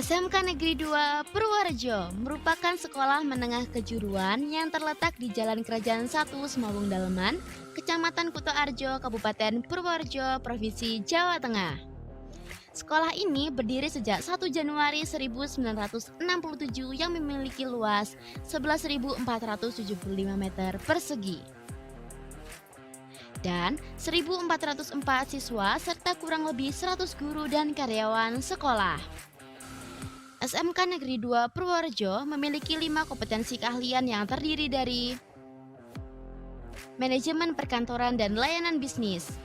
SMK Negeri 2 Purworejo merupakan sekolah menengah kejuruan yang terletak di Jalan Kerajaan 1 Semabung Daleman, Kecamatan Kutoarjo, Kabupaten Purworejo, Provinsi Jawa Tengah. Sekolah ini berdiri sejak 1 Januari 1967 yang memiliki luas 11.475 meter persegi dan 1.404 siswa serta kurang lebih 100 guru dan karyawan sekolah. SMK Negeri 2 Purworejo memiliki 5 kompetensi keahlian yang terdiri dari manajemen perkantoran dan layanan bisnis,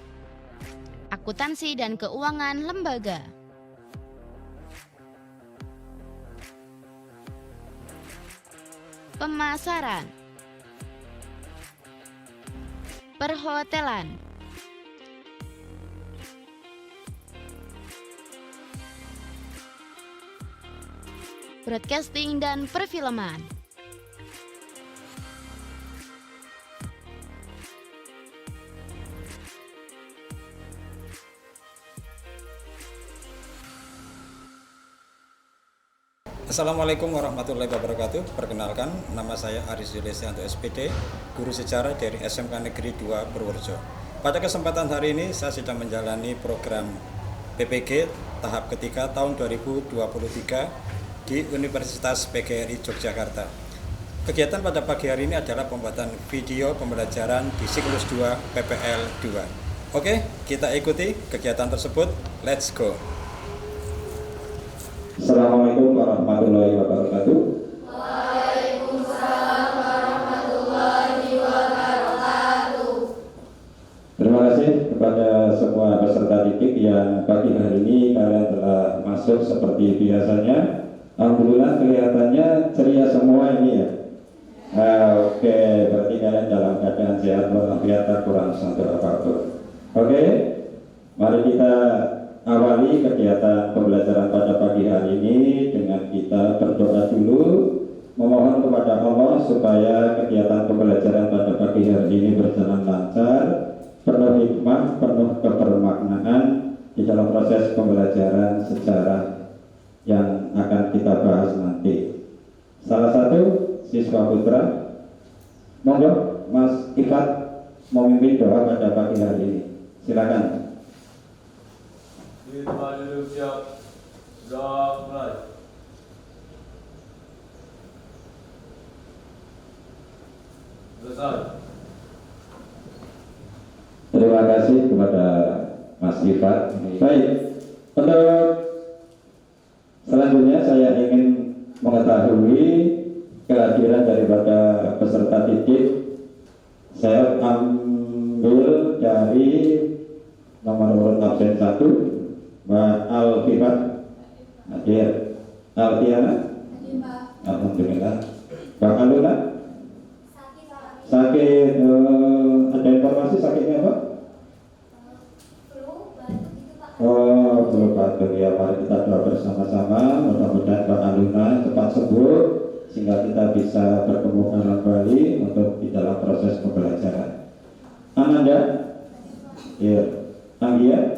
akuntansi dan keuangan lembaga, pemasaran, perhotelan, broadcasting dan perfilman. Assalamualaikum warahmatullahi wabarakatuh. Perkenalkan, nama saya Aris Yulesianto SPD, guru sejarah dari SMK Negeri 2 Purworejo. Pada kesempatan hari ini saya sedang menjalani program PPG tahap ketiga tahun 2023 di Universitas PGRI Yogyakarta. Kegiatan pada pagi hari ini adalah pembuatan video pembelajaran di siklus 2 PPL 2. Oke, kita ikuti kegiatan tersebut. Let's go. Assalamualaikum warahmatullahi wabarakatuh. Waalaikumsalam warahmatullahi wabarakatuh. Terima kasih kepada semua peserta didik yang pagi hari ini kalian telah masuk seperti biasanya. Alhamdulillah kelihatannya ceria semua ini ya. Oke, berarti kalian dalam keadaan sehat walafiat tak kurang satu apapun. Oke, mari kita awali kegiatan pembelajaran pada pagi hari ini dengan kita berdoa dulu, memohon kepada Allah supaya kegiatan pembelajaran pada pagi hari ini berjalan lancar, penuh hikmah, penuh kebermaknaan di dalam proses pembelajaran sejarah yang akan kita bahas nanti. Salah satu siswa putra, monggo Mas Ifat memimpin doa pada pagi hari ini. Silakan. Terima kasih kepada Mas Ifat. Baik, untuk selanjutnya saya ingin mengetahui kehadiran daripada peserta didik. Saya ambil dari nomor urut absen 1, Mbak Alfifat hadir. Alfiana, alhamdulillah. Mbak Aluna sakit, ada informasi sakitnya apa? Oh, belum batuk ya. Mari kita doa bersama-sama. Mudah-mudahan Mbak Aluna cepat sembuh sehingga kita bisa bertemu kembali untuk di dalam proses pembelajaran. Ananda, ya. Anggia,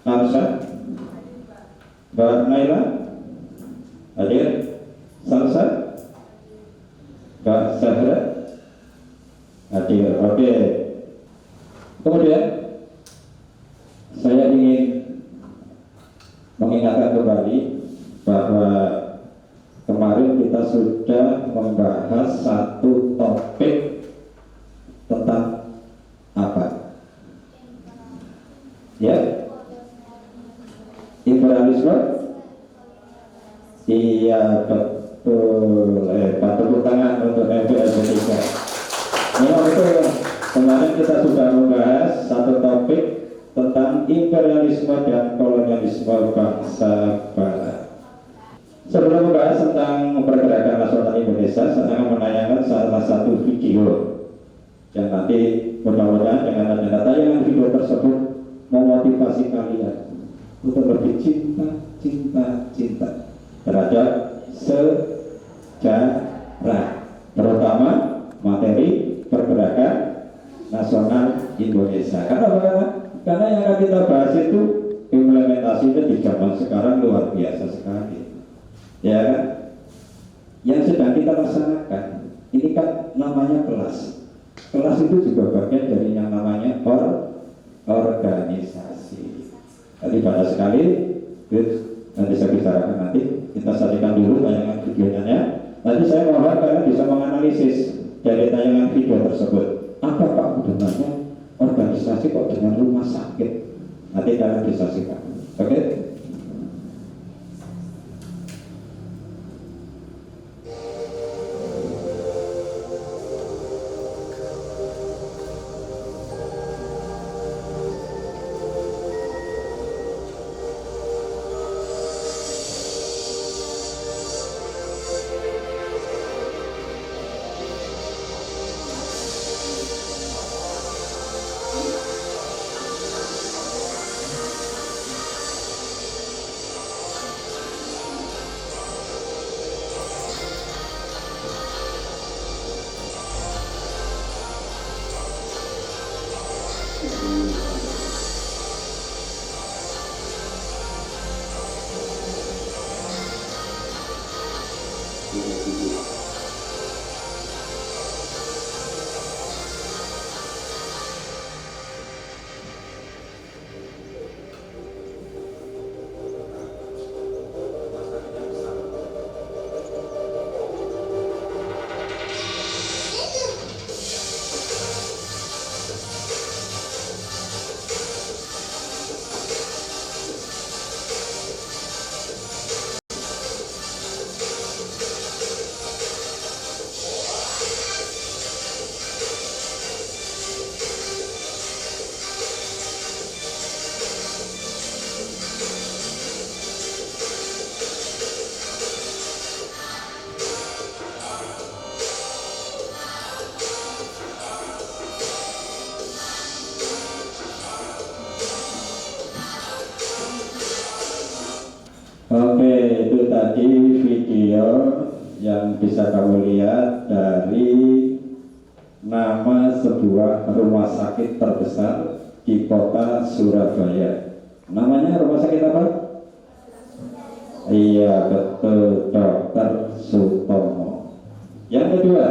Arsa, Mbak Naila, hadir. Salsa, Mbak Sahra, hadir. Oke. Kemudian saya ingin mengingatkan kembali bahwa kemarin kita sudah membahas satu topik tentang apa? Ya, imperialisme. Iya betul. Tepuk tangan untuk MPL 3. Memang betul. Kemarin kita sudah membahas satu topik tentang imperialisme dan kolonialisme bangsa Barat. Sebelum membahas tentang pergerakan nasional Indonesia, saya akan menayangkan salah satu video yang nanti mudah-mudahan dengan adanya tayangan video tersebut memotivasi kalian untuk lebih cinta terhadap sejarah, terutama materi pergerakan nasional Indonesia. Karena yang akan kita bahas itu implementasinya di zaman sekarang luar biasa sekali, ya kan? Yang sedang kita laksanakan ini kan namanya kelas. Kelas itu juga bagian dari yang namanya organisasi. Tadi banyak sekali, nanti saya bicarakan nanti. Kita saksikan dulu tayangan videonya. Nanti saya mohon kalian bisa menganalisis dari tayangan video tersebut. Apa Pak sebenarnya organisasi kok dengan rumah sakit? Nanti kalian bisa saksikan. Oke? Oke, itu tadi video yang bisa kamu lihat dari nama sebuah rumah sakit terbesar di kota Surabaya. Namanya rumah sakit apa? Iya, betul, Dr. Sutomo. Yang kedua,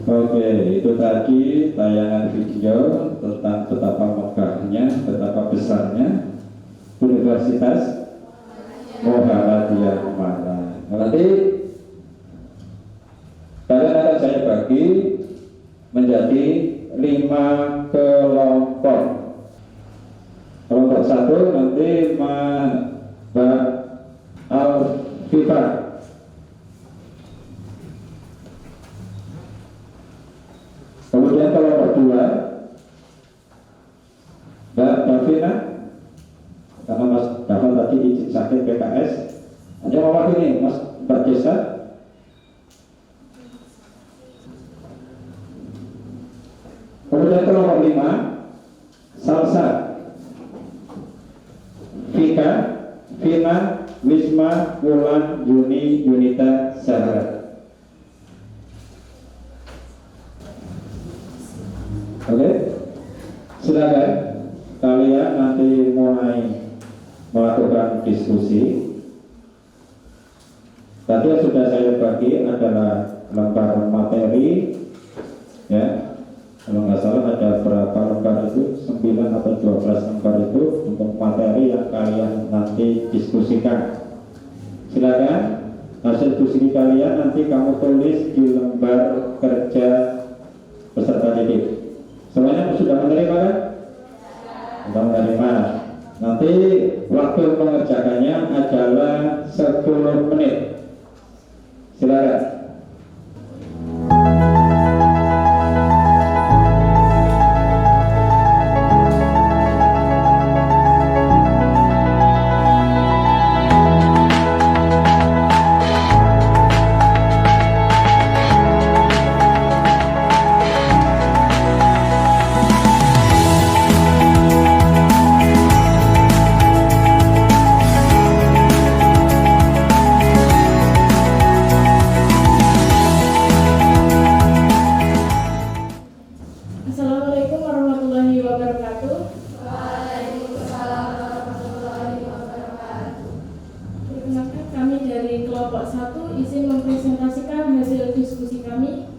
Oke, itu tadi tayangan video tentang betapa megahnya, betapa besarnya Universitas Muhammadiyah Malang. Nanti kalian akan saya bagi menjadi 5 kelompok. Kelompok 1 nanti Mbak Alfifa. Kemudian kelompok 2 Mbak Davina, karena Mas Davan tadi izin sakit PKS, ada mewakili Mas Mbak Jesa. Kemudian kelompok 5 Salsa, Vika, Vina, Wisma, Wulan, Yuni, Yunita, Zahra. Oke, silakan kalian nanti mulai melakukan diskusi. Tadi yang sudah saya bagi adalah lembar materi, ya. Kalau nggak salah ada berapa lembar itu, 9 atau 12 lembar itu untuk materi yang kalian nanti diskusikan. Silakan hasil diskusi kalian nanti kamu tulis di lembar kerja peserta didik. Semuanya sudah menerima kan? Sudah menerima. Nanti waktu mengerjakannya adalah 10 menit. Silakan. Assalamualaikum warahmatullahi wabarakatuh. Waalaikumsalam warahmatullahi wabarakatuh. Perkenalkan, kami dari kelompok 1 izin mempresentasikan hasil diskusi kami.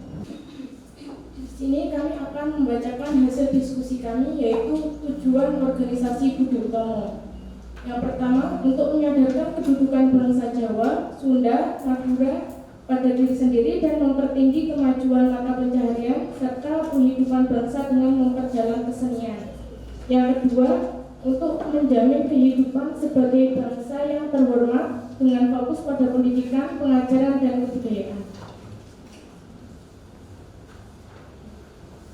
Di sini kami akan membacakan hasil diskusi kami, yaitu tujuan organisasi Budi Utomo. Yang pertama, untuk menyadarkan kedudukan bangsa Jawa, Sunda, Madura pada diri sendiri dan mempertinggi kemajuan mata pencaharian serta penghidupan bangsa dengan memperjalan kesenian. Yang kedua, untuk menjamin kehidupan sebagai bangsa yang terhormat dengan fokus pada pendidikan, pengajaran, dan kebudayaan.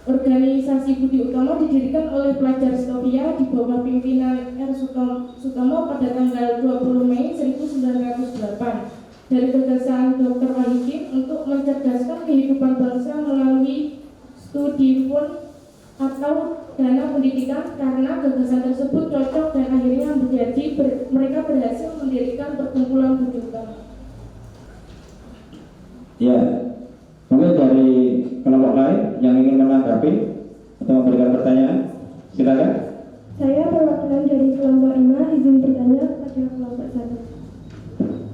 Organisasi Budi Utomo didirikan oleh pelajar Stovia di bawah pimpinan R. Sutomo pada tanggal 20 Mei 1908 dari gagasan Dr. Wahidin untuk mencerdaskan kehidupan bangsa melalui studi fund atau dana pendidikan, karena gagasan tersebut cocok dan akhirnya mereka berhasil mendirikan perkumpulan Budi Utomo. Ya, mungkin dari kelompok lain yang ingin menanggapi atau memberikan pertanyaan, silakan. Saya perwakilan dari kelompok 5 izin bertanya pada kelompok 1.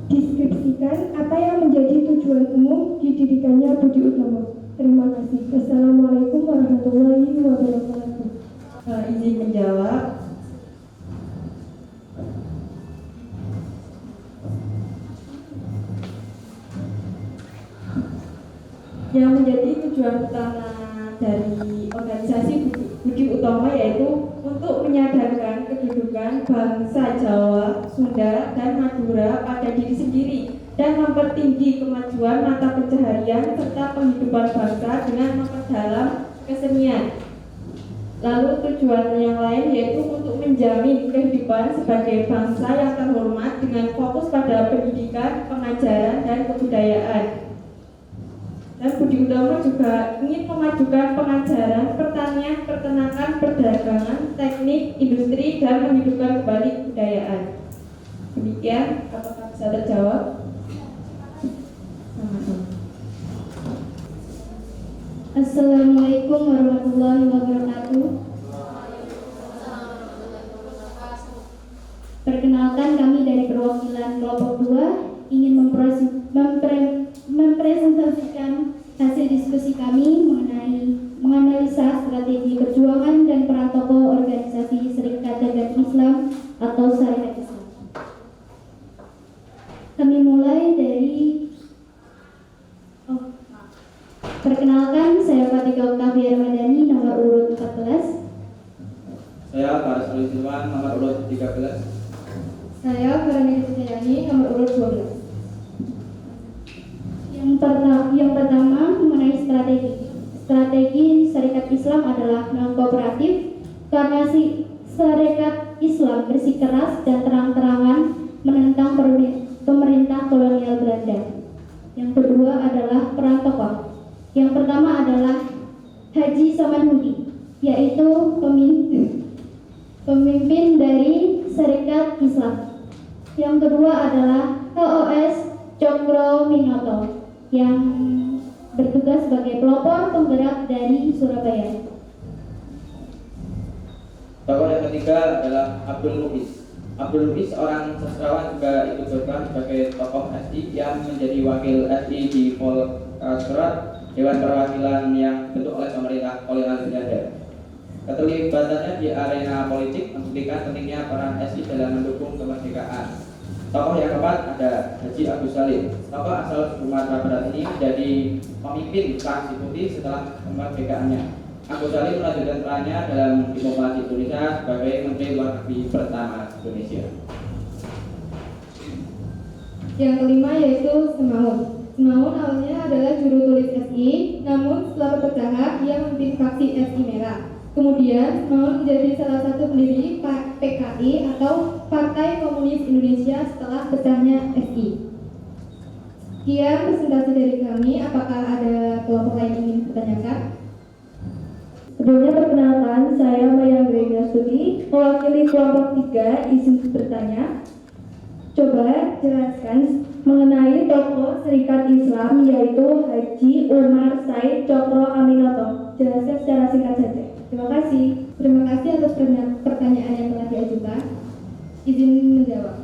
Deskripsikan apa yang menjadi tujuan umum didirikannya Budi Utomo. Terima kasih. Wassalamualaikum warahmatullahi wabarakatuh. Izin menjawab. Yang menjadi tujuan utama dari organisasi Budi Utomo yaitu untuk menyadarkan kedudukan bangsa Jawa, Sunda, dan Madura pada diri sendiri dan mempertinggi kemajuan mata pencaharian serta penghidupan bangsa dengan memperdalam kesenian. Lalu tujuan yang lain yaitu untuk menjamin kehidupan sebagai bangsa yang terhormat dengan fokus pada pendidikan, pengajaran, dan kebudayaan. Dan Budi Utomo juga ingin memajukan pengajaran, pertanian, peternakan, perdagangan, teknik, industri, dan menghidupkan kembali kebudayaan. Demikian, apakah bisa terjawab? Assalamualaikum warahmatullahi wabarakatuh. Perkenalkan, kami dari perwakilan kelompok 2 ingin mempresentasikan hasil diskusi kami Kami mulai dari perkenalkan, saya Fatika Oktavia Ramadhani, nomor urut 14. Saya Faris Ali Silwan, nomor urut 13. Saya Farani Sejani, nomor urut 12. Yang pertama mengenai strategi. Strategi Syarikat Islam adalah non-kooperatif karena Syarikat Islam bersikeras dan terang-terangan menentang pemerintah kolonial Belanda. Yang kedua adalah peran tokoh. Yang pertama adalah Haji Samanhudi, yaitu pemimpin dari Syarikat Islam. Yang kedua adalah HOS Cokro Minoto yang bertugas sebagai pelopor penggerak dari Surabaya. Tokoh yang ketiga adalah Abdul Muiz. Abdul Muiz, seorang sastrawan, juga ikut berperan sebagai tokoh SI yang menjadi wakil SI di Volksrat, Dewan Perwakilan yang dibentuk oleh pemerintah kolonial Belanda. Keterlibatannya di arena politik membuktikan pentingnya peran SI dalam mendukung kemerdekaan. Tokoh yang keempat ada Haji Agus Salim. Tokoh asal Sumatera Barat ini menjadi pemimpin fraksi putih setelah kemerdekaannya. Agus Salim melanjutkan perannya dalam diplomasi Indonesia sebagai Menteri Luar Negeri pertama Indonesia. Yang kelima yaitu Semaun. Semaun awalnya adalah juru tulis SI, namun setelah berpecahan ia memimpin fraksi SI Merah. Kemudian Semaun menjadi salah satu pendiri PKI atau Partai Komunis Indonesia setelah pecahnya SI. Sekian presentasi dari kami. Apakah ada kelompok lain yang ingin bertanyakan? Sebelumnya perkenalkan, saya Maya Grega Studi, mewakili kelompok 3, izin bertanya. Coba jelaskan mengenai tokoh Syarikat Islam yaitu Haji Umar Said Cokro Aminoto. Jelaskan secara singkat saja. Terima kasih. Terima kasih atas pertanyaan yang telah diajukan. Izin menjawab.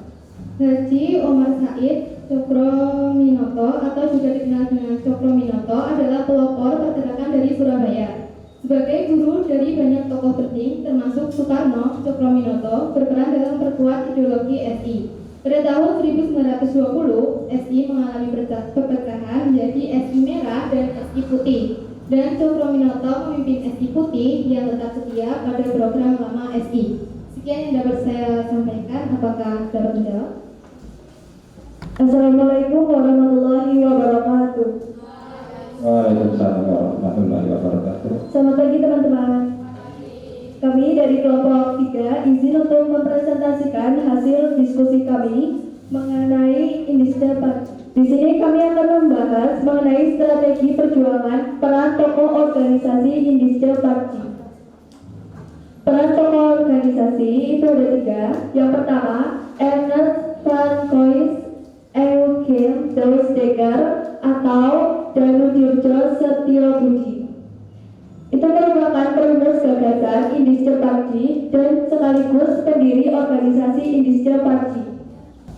Haji Omar Said Cokro Minoto atau juga dikenal dengan Cokro Minoto adalah pelopor pergerakan dari Surabaya. Sebagai guru dari banyak tokoh penting termasuk Soekarno, Cokro Minoto berperan dalam perkuat ideologi SI. Pada tahun 1920, SI mengalami perpecahan menjadi SI Merah dan SI Putih. Dan Cokro Minoto memimpin SI Putih yang tetap setia pada program lama SI. Sekian yang dapat saya sampaikan. Apakah dapat menjawab? Assalamualaikum warahmatullahi wabarakatuh. Waalaikumsalam warahmatullahi wabarakatuh. Selamat pagi teman-teman. Kami dari kelompok 3 izin untuk mempresentasikan hasil diskusi kami mengenai Indistel Party. Di sini kami akan membahas mengenai strategi perjuangan peran tokoh organisasi Indistel Party. Peran tokoh organisasi itu ada 3. Yang pertama, Ernest Francois Eugen Deusdedger atau Danudirjo Setiobudi. Itu merupakan perumus gagasan Indistel Party dan sekaligus pendiri organisasi Indistel Party.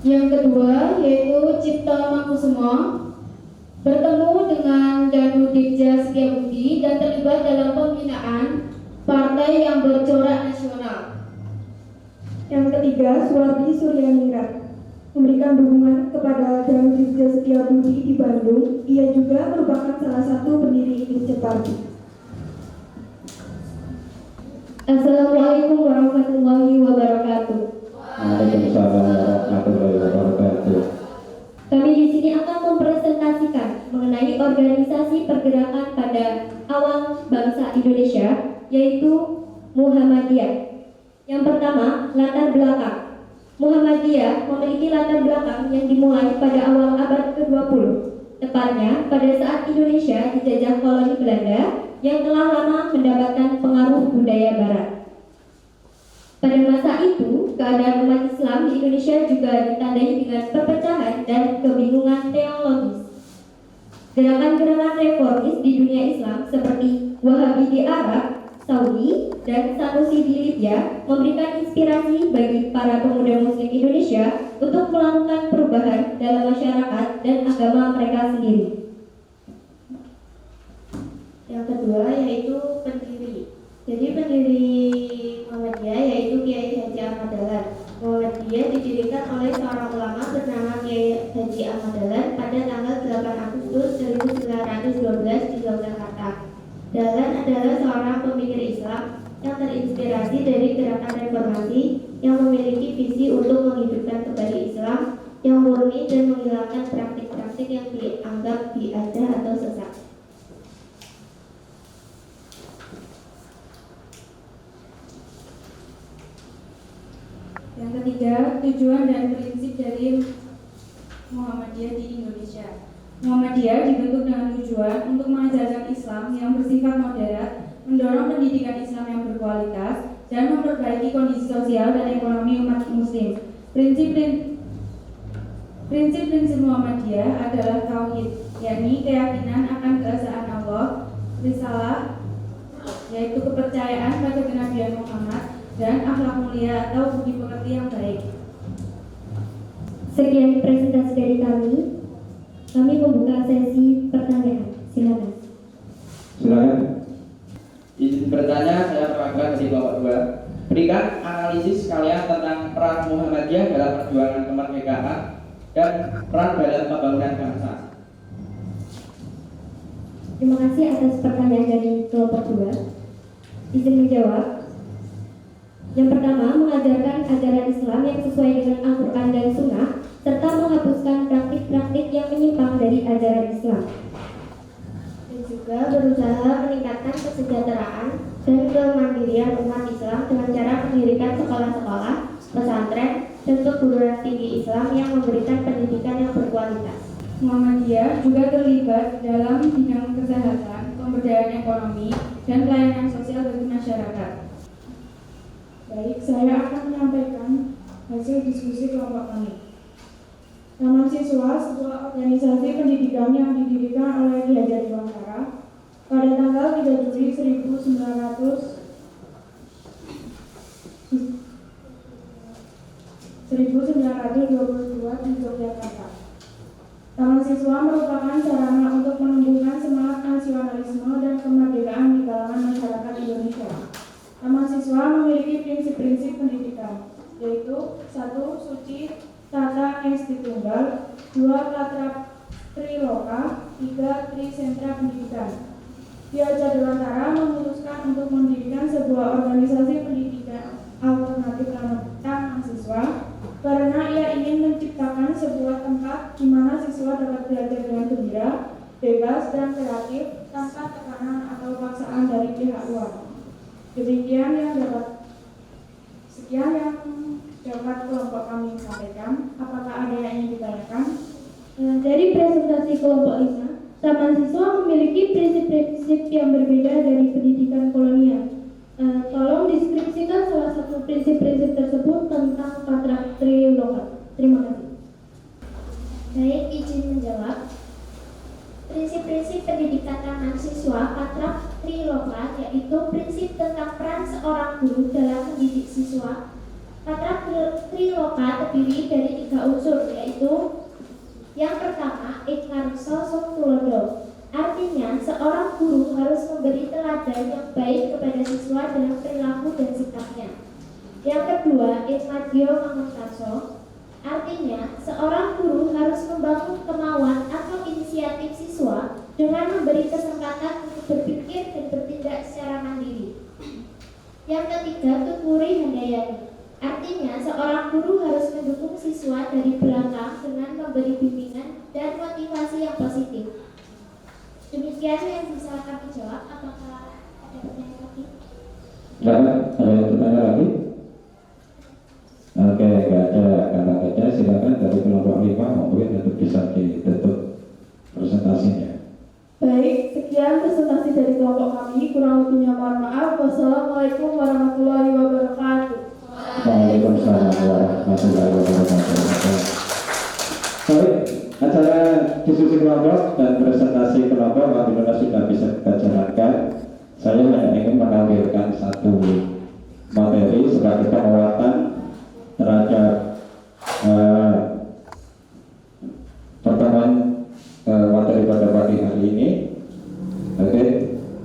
Yang kedua yaitu Cipto Mangunkusumo bertemu dengan Danudirjo Setiobudi dan terlibat dalam pembinaan partai yang bercorak nasional. Yang ketiga, Suwardi Suryaningrat memberikan dukungan kepada Danudirjo Setiobudi di Bandung. Ia juga merupakan salah satu pendiri Indistel Party. Assalamualaikum warahmatullahi wabarakatuh. Waalaikumsalam warahmatullahi wabarakatuh. Kami di sini akan mempresentasikan mengenai organisasi pergerakan pada awal bangsa Indonesia, yaitu Muhammadiyah. Yang pertama, latar belakang. Muhammadiyah memiliki latar belakang yang dimulai pada awal abad ke-20, tepatnya pada saat Indonesia dijajah koloni Belanda yang telah lama mendapatkan pengaruh budaya Barat. Pada masa itu, keadaan umat Islam di Indonesia juga ditandai dengan perpecahan dan kebingungan teologis. Gerakan-gerakan reformis di dunia Islam seperti Wahabi di Arab, Saudi, dan Sanusi di Libya memberikan inspirasi bagi para pemuda Muslim Indonesia untuk melakukan perubahan dalam masyarakat dan agama mereka sendiri. Yang kedua yaitu pendiri. Jadi pendiri Muhammadiyah yaitu Kiai Haji Ahmad Dahlan. Muhammadiyah didirikan oleh seorang ulama bernama Kiai Haji Ahmad Dahlan pada tanggal 8 Agustus 1912 di Yogyakarta. Dahlan adalah seorang pemikir Islam yang terinspirasi dari gerakan reformasi yang memiliki visi untuk menghidupkan kembali Islam yang murni dan menghilangkan praktik-praktik yang dianggap biadab atau sesat. Yang ketiga, tujuan dan prinsip dari Muhammadiyah di Indonesia. Muhammadiyah dibentuk dengan tujuan untuk mengajarkan Islam yang bersifat moderat, mendorong pendidikan Islam yang berkualitas, dan memperbaiki kondisi sosial dan ekonomi umat muslim. Prinsip-prinsip Muhammadiyah adalah tauhid, yakni keyakinan akan keesaan Allah, risalah, yaitu kepercayaan pada kenabian Muhammad, dan akhlak mulia atau budi pekerti yang baik. Sekian presentasi dari kami. Kami membuka sesi pertanyaan. Silakan. Silakan. Izin bertanya, saya perwakilan dari kelompok 2. Berikan analisis kalian tentang peran Muhammadiyah dalam perjuangan kemerdekaan dan peran dalam pembangunan bangsa. Terima kasih atas pertanyaan dari kelompok 2. Izin menjawab. Yang pertama, mengajarkan ajaran Islam yang sesuai dengan Al-Quran dan Sunnah, serta menghapuskan praktik-praktik yang menyimpang dari ajaran Islam. Dan juga berusaha meningkatkan kesejahteraan dan kemandirian umat Islam dengan cara mendirikan sekolah-sekolah, pesantren, dan perguruan tinggi Islam yang memberikan pendidikan yang berkualitas. Muhammadiyah juga terlibat dalam bidang kesehatan, pemberdayaan ekonomi, dan pelayanan sosial bagi masyarakat. Baik, saya akan menyampaikan hasil diskusi kelompok kami. Taman Siswa, sebuah organisasi pendidikan yang didirikan oleh Ki Hajar Dewantara pada tanggal 3 Juli 1922 di Yogyakarta. Taman Siswa merupakan sarana untuk menumbuhkan semangat nasionalisme dan kemerdekaan di kalangan masyarakat Indonesia. Taman Siswa memiliki prinsip-prinsip pendidikan, yaitu 1. Suci Tata Esti Tunggal, 2. Patra Triloka, 3. Tri Sentra Pendidikan. Ki Hajar Dewantara memutuskan untuk mendirikan sebuah organisasi pendidikan alternatif Taman Siswa karena ia ingin menciptakan sebuah tempat di mana siswa dapat belajar dengan gembira, bebas, dan kreatif tanpa tekanan atau paksaan dari pihak luar. Sekian yang dapat kelompok kami sampaikan. Apakah ada yang ingin ditanyakan? Dari presentasi kelompok 5, Taman Siswa memiliki prinsip-prinsip yang berbeda dari pendidikan kolonial. Tolong deskripsikan salah satu prinsip-prinsip tersebut tentang Patra Triloka. Terima kasih. Baik, izin menjawab. Prinsip-prinsip pendidikan Taman Siswa Patra Triloka yaitu prinsip tentang peran seorang guru dalam mendidik siswa. Patra Triloka terdiri dari 3 unsur, yaitu yang pertama, Ikarso Sungtulodo. Artinya, seorang guru harus memberi teladan yang baik kepada siswa dalam perilaku dan sikapnya. Yang kedua, Ikmadio Manguntarso. Artinya, seorang guru harus membangun kemauan atau inisiatif siswa dengan memberi kesempatan untuk berpikir dan bertindak secara mandiri. Yang ketiga, Tuturi Handayani. Artinya, seorang guru harus mendukung siswa dari belakang dengan memberi bimbingan dan motivasi yang positif. Demikian yang bisa kami jawab. Apakah ada pertanyaan lagi? Silakan, ada yang bertanya lagi? Oke, nggak ada. Karena nggak ada, silakan dari kelompok 5 mungkin untuk bisa ditutup presentasinya. Baik, sekian presentasi dari kelompok kami. Kurang lebihnya mohon maaf. Wassalamualaikum warahmatullahi wabarakatuh. Waalaikumsalam warahmatullahi wabarakatuh. Baik, acara diskusi kelompok dan presentasi kelompok alhamdulillah sudah bisa kita jalankan. Saya hanya ingin menampilkan satu materi sebagai penguatan terhadap pertemuan materi pada pagi hari ini. Oke,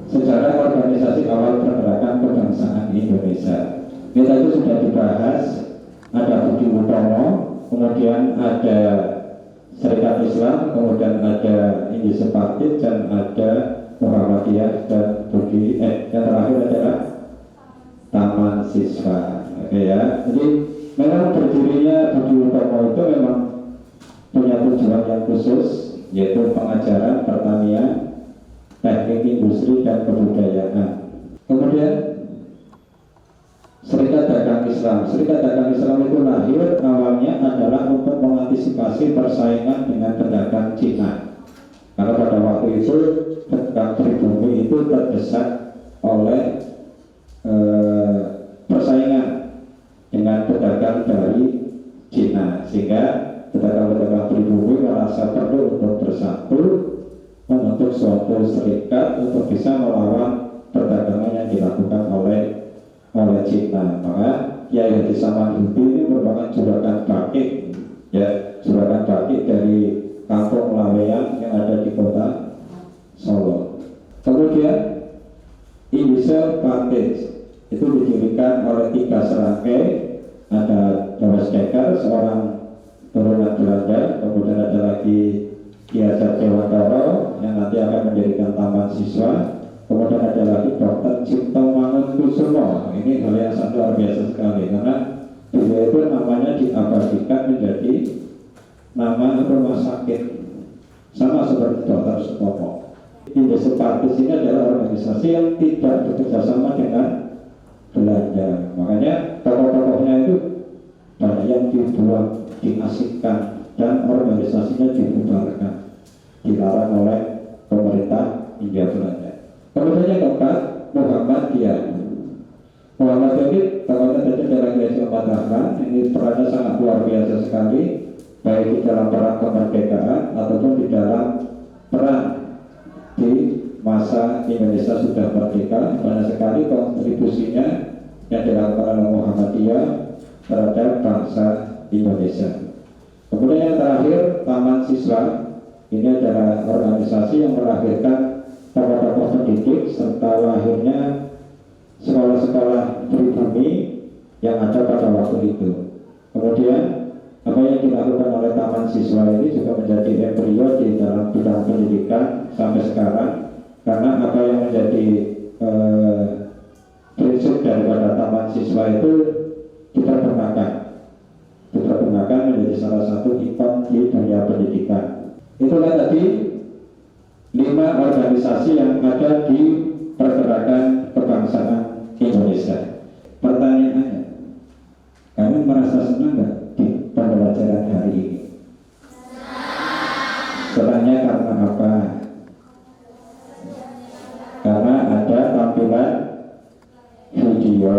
sejarah organisasi awal pergerakan kebangsaan Indonesia. Kita itu sudah dibahas, ada Budi Utomo, kemudian ada Serikat Islam, kemudian ada Indonesian Partit, dan ada Muhammadiyah dan yang terakhir adalah Taman Siswa. Oke ya, jadi memang berdirinya Budi Utomo itu memang punya tujuan yang khusus, yaitu pengajaran pertanian, teknik industri, dan kebudayaan. Kemudian Serikat Dagang Islam. Serikat Dagang Islam itu lahir awalnya adalah untuk mengantisipasi persaingan dengan pedagang Cina. Karena pada waktu itu pedagang pribumi itu terdesak oleh persaingan dengan pedagang dari Cina, sehingga pedagang-pedagang pribumi merasa perlu untuk bersatu membentuk suatu serikat untuk bisa melawan perdagangan yang dilakukan oleh Cina. Maka Kiai Haji Samanhudi ini merupakan juragan batik, ya, juragan batik dari Kampung Laweyan yang ada di kota Solo. Kemudian Indonesian Partit itu didirikan oleh 3 serangkai, ada Dawes Dekker, seorang turunan Belanda, kemudian ada lagi Ki Hajar Dewantara yang nanti akan mendirikan Taman Siswa, kemudian ada lagi Dr. Cipto Mangunkusumo. Ini hal yang sangat luar biasa sekali, karena beliau itu namanya diabadikan menjadi nama rumah sakit, sama seperti Dr. Sutomo. Indonesian Partit ini adalah organisasi yang tidak bekerjasama dengan Belanda, makanya tokoh-tokohnya itu banyak yang dibuang, diasingkan, dan organisasinya dibubarkan, dilarang oleh pemerintah Hindia Belanda. Kemudian yang keempat, Muhammadiyah. Muhammadiyah ini tokohnya tadi adalah Kiai Muhammad Rahman. Ini perannya sangat luar biasa sekali, baik di dalam perang kemerdekaan ataupun di dalam perang di masa Indonesia sudah merdeka. Banyak sekali kontribusinya yang dilakukan oleh Muhammadiyah terhadap bangsa Indonesia. Kemudian yang terakhir, Taman Siswa. Ini adalah organisasi yang melahirkan tokoh-tokoh pendidik serta lahirnya sekolah-sekolah pribumi yang ada pada waktu itu. Kemudian apa yang dilakukan oleh Taman Siswa ini juga menjadi embrio di dalam bidang pendidikan sampai sekarang, karena apa yang menjadi prinsip daripada Taman Siswa itu diterjemahkan menjadi salah satu ikon di dunia pendidikan. Itulah tadi 5 organisasi yang ada di pergerakan kebangsaan Indonesia. Pertanyaannya, kamu merasa senang nggak di pembelajaran hari ini? Senangnya karena apa? Karena ada tampilan video,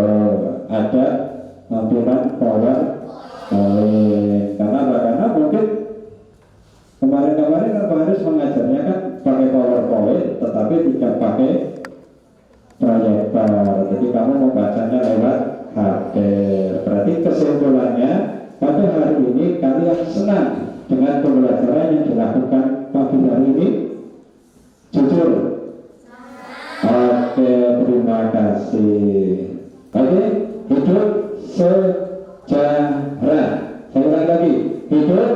ada tampilan PowerPoint. Karena mungkin kemarin Pak Haris mengajarnya kan pakai PowerPoint, tetapi tidak pakai proyektor. Jadi kamu membacanya lewat HP. Berarti kesimpulannya pada hari ini kalian senang dengan pembelajaran yang dilakukan pagi hari ini? Jujur? Oke, terima kasih. Oke, hidup sejarah. Saya ulang lagi, hidup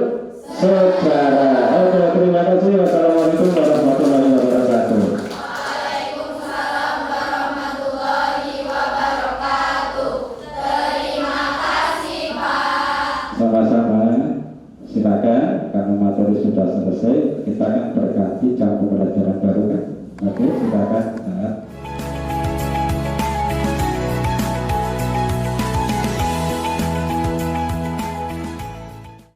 sejarah. Oke, terima kasih. Wassalamualaikum warahmatullahi wabarakatuh. Waalaikumsalam warahmatullahi wabarakatuh. Terima kasih, Pak. Sama-sama. Silakan, karena materi sudah selesai, kita akan berganti jam pembelajaran baru kan. Oke, silakan.